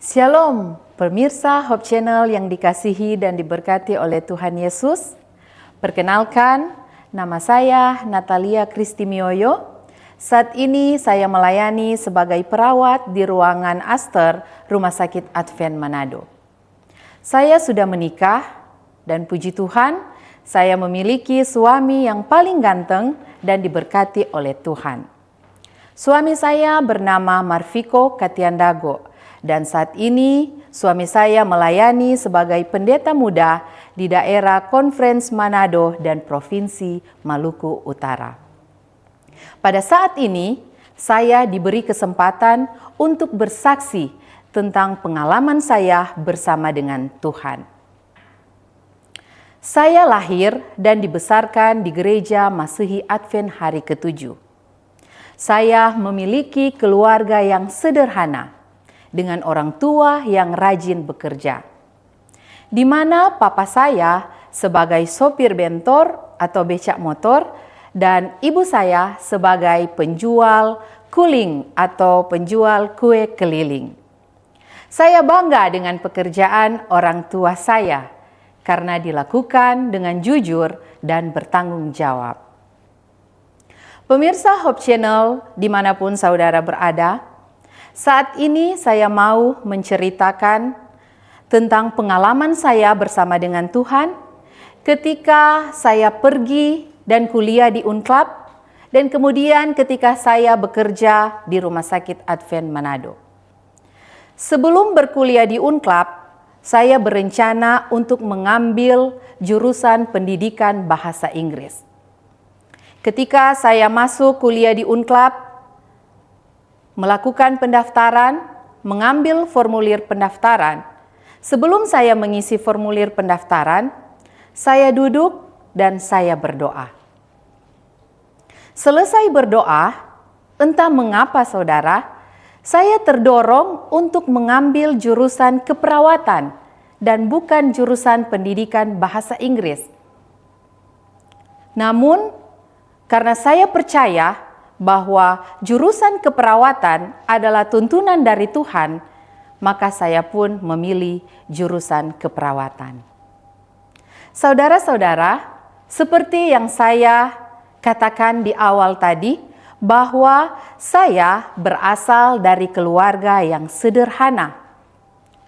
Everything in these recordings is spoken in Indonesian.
Shalom, pemirsa Hope Channel yang dikasihi dan diberkati oleh Tuhan Yesus. Perkenalkan, nama saya Natalia Kristimioyo. Saat ini saya melayani sebagai perawat di ruangan Aster, Rumah Sakit Advent Manado. Saya sudah menikah dan puji Tuhan, saya memiliki suami yang paling ganteng dan diberkati oleh Tuhan. Suami saya bernama Marviko Katiandago. Dan saat ini suami saya melayani sebagai pendeta muda di daerah Conference Manado dan Provinsi Maluku Utara. Pada saat ini saya diberi kesempatan untuk bersaksi tentang pengalaman saya bersama dengan Tuhan. Saya lahir dan dibesarkan di gereja Masehi Advent hari ke-7. Saya memiliki keluarga yang sederhana, dengan orang tua yang rajin bekerja. Di mana papa saya sebagai sopir bentor atau becak motor dan ibu saya sebagai penjual kuling atau penjual kue keliling. Saya bangga dengan pekerjaan orang tua saya karena dilakukan dengan jujur dan bertanggung jawab. Pemirsa Hope Channel dimanapun saudara berada, saat ini saya mau menceritakan tentang pengalaman saya bersama dengan Tuhan ketika saya pergi dan kuliah di Unclub dan kemudian ketika saya bekerja di Rumah Sakit Advent Manado. Sebelum berkuliah di Unclub, saya berencana untuk mengambil jurusan pendidikan bahasa Inggris. Ketika saya masuk kuliah di Unclub, melakukan pendaftaran, mengambil formulir pendaftaran. Sebelum saya mengisi formulir pendaftaran, saya duduk dan saya berdoa. Selesai berdoa, entah mengapa saudara, saya terdorong untuk mengambil jurusan keperawatan dan bukan jurusan pendidikan bahasa Inggris. Namun, karena saya percaya bahwa jurusan keperawatan adalah tuntunan dari Tuhan, maka saya pun memilih jurusan keperawatan. Saudara-saudara, seperti yang saya katakan di awal tadi, bahwa saya berasal dari keluarga yang sederhana.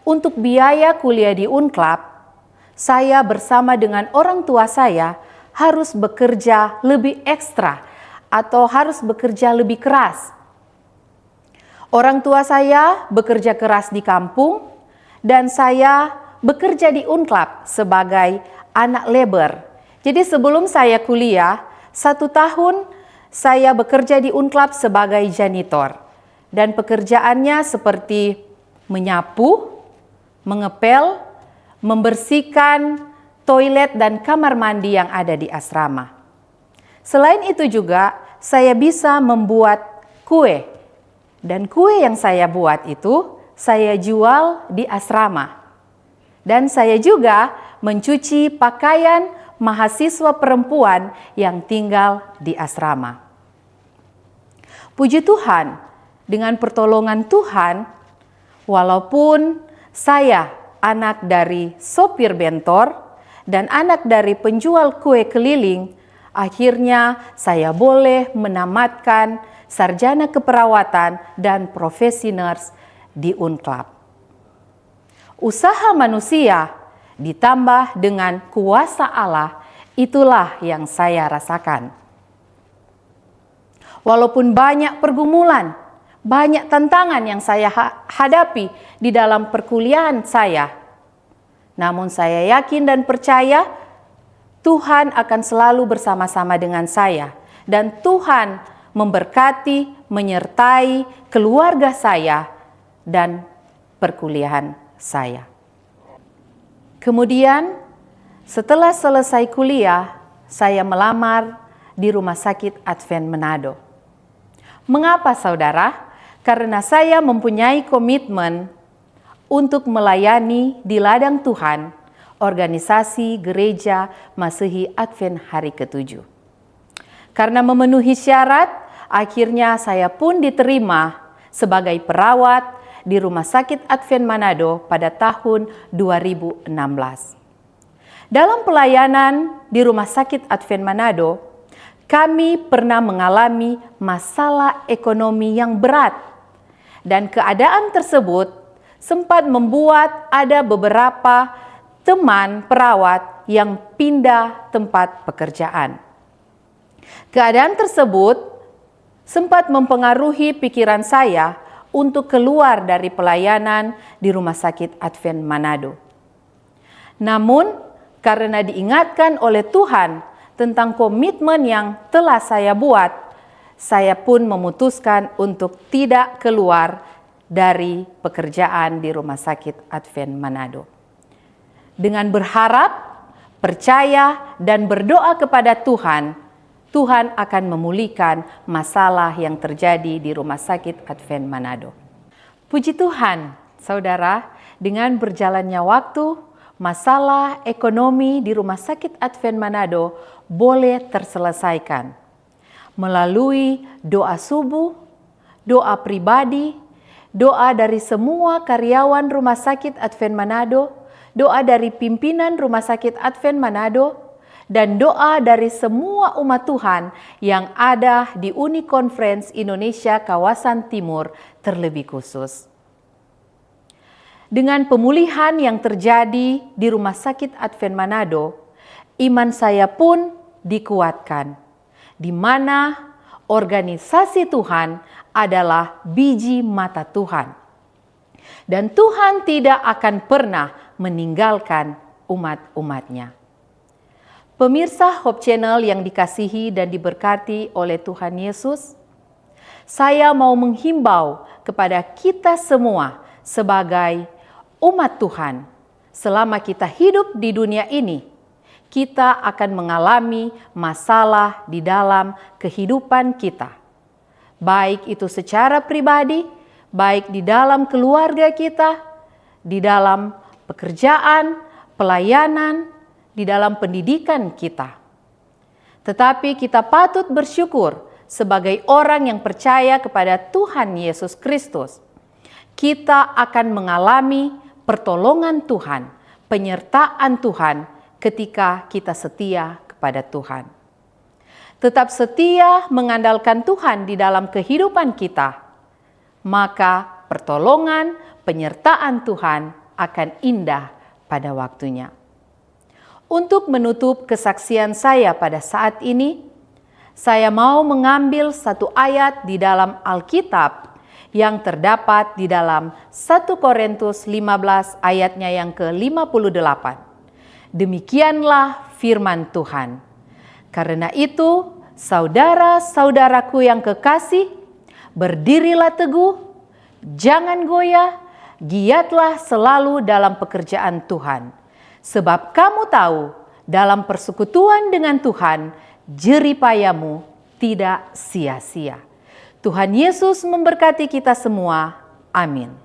Untuk biaya kuliah di Unclub, saya bersama dengan orang tua saya harus bekerja lebih ekstra atau harus bekerja lebih keras. Orang tua saya bekerja keras di kampung dan saya bekerja di Unclub sebagai anak labor. Jadi sebelum saya kuliah, 1 tahun saya bekerja di Unclub sebagai janitor. Dan pekerjaannya seperti menyapu, mengepel, membersihkan toilet dan kamar mandi yang ada di asrama. Selain itu juga, saya bisa membuat kue. Dan kue yang saya buat itu, saya jual di asrama. Dan saya juga mencuci pakaian mahasiswa perempuan yang tinggal di asrama. Puji Tuhan, dengan pertolongan Tuhan, walaupun saya anak dari sopir bentor dan anak dari penjual kue keliling, akhirnya saya boleh menamatkan sarjana keperawatan dan profesi nurse di Unclub. Usaha manusia ditambah dengan kuasa Allah, itulah yang saya rasakan. Walaupun banyak pergumulan, banyak tantangan yang saya hadapi di dalam perkuliahan saya, namun saya yakin dan percaya Tuhan akan selalu bersama-sama dengan saya dan Tuhan memberkati, menyertai keluarga saya dan perkuliahan saya. Kemudian setelah selesai kuliah, saya melamar di Rumah Sakit Advent Manado. Mengapa saudara? Karena saya mempunyai komitmen untuk melayani di ladang Tuhan, organisasi gereja Masehi Advent hari ke-7. Karena memenuhi syarat, akhirnya saya pun diterima sebagai perawat di Rumah Sakit Advent Manado pada tahun 2016. Dalam pelayanan di Rumah Sakit Advent Manado, kami pernah mengalami masalah ekonomi yang berat, dan keadaan tersebut sempat membuat ada beberapa teman perawat yang pindah tempat pekerjaan. Keadaan tersebut sempat mempengaruhi pikiran saya untuk keluar dari pelayanan di Rumah Sakit Advent Manado. Namun, karena diingatkan oleh Tuhan tentang komitmen yang telah saya buat, saya pun memutuskan untuk tidak keluar dari pekerjaan di Rumah Sakit Advent Manado. Dengan berharap, percaya, dan berdoa kepada Tuhan, Tuhan akan memulihkan masalah yang terjadi di Rumah Sakit Advent Manado. Puji Tuhan, saudara, dengan berjalannya waktu, masalah ekonomi di Rumah Sakit Advent Manado boleh terselesaikan melalui doa subuh, doa pribadi, doa dari semua karyawan Rumah Sakit Advent Manado, doa dari pimpinan Rumah Sakit Advent Manado, dan doa dari semua umat Tuhan yang ada di Uni Conference Indonesia Kawasan Timur terlebih khusus. Dengan pemulihan yang terjadi di Rumah Sakit Advent Manado, iman saya pun dikuatkan, di mana organisasi Tuhan adalah biji mata Tuhan. Dan Tuhan tidak akan pernah meninggalkan umat-umatnya. Pemirsa Hope Channel yang dikasihi dan diberkati oleh Tuhan Yesus, saya mau menghimbau kepada kita semua sebagai umat Tuhan, selama kita hidup di dunia ini, kita akan mengalami masalah di dalam kehidupan kita. Baik itu secara pribadi, baik di dalam keluarga kita, di dalam pekerjaan, pelayanan, di dalam pendidikan kita. Tetapi kita patut bersyukur sebagai orang yang percaya kepada Tuhan Yesus Kristus. Kita akan mengalami pertolongan Tuhan, penyertaan Tuhan ketika kita setia kepada Tuhan. Tetap setia mengandalkan Tuhan di dalam kehidupan kita, maka pertolongan, penyertaan Tuhan akan indah pada waktunya. Untuk menutup kesaksian saya pada saat ini, saya mau mengambil satu ayat di dalam Alkitab yang terdapat di dalam 1 Korintus 15 ayatnya yang ke-58. Demikianlah firman Tuhan. Karena itu, saudara-saudaraku yang kekasih, berdirilah teguh, jangan goyah, giatlah selalu dalam pekerjaan Tuhan. Sebab kamu tahu, dalam persekutuan dengan Tuhan, jerih payahmu tidak sia-sia. Tuhan Yesus memberkati kita semua. Amin.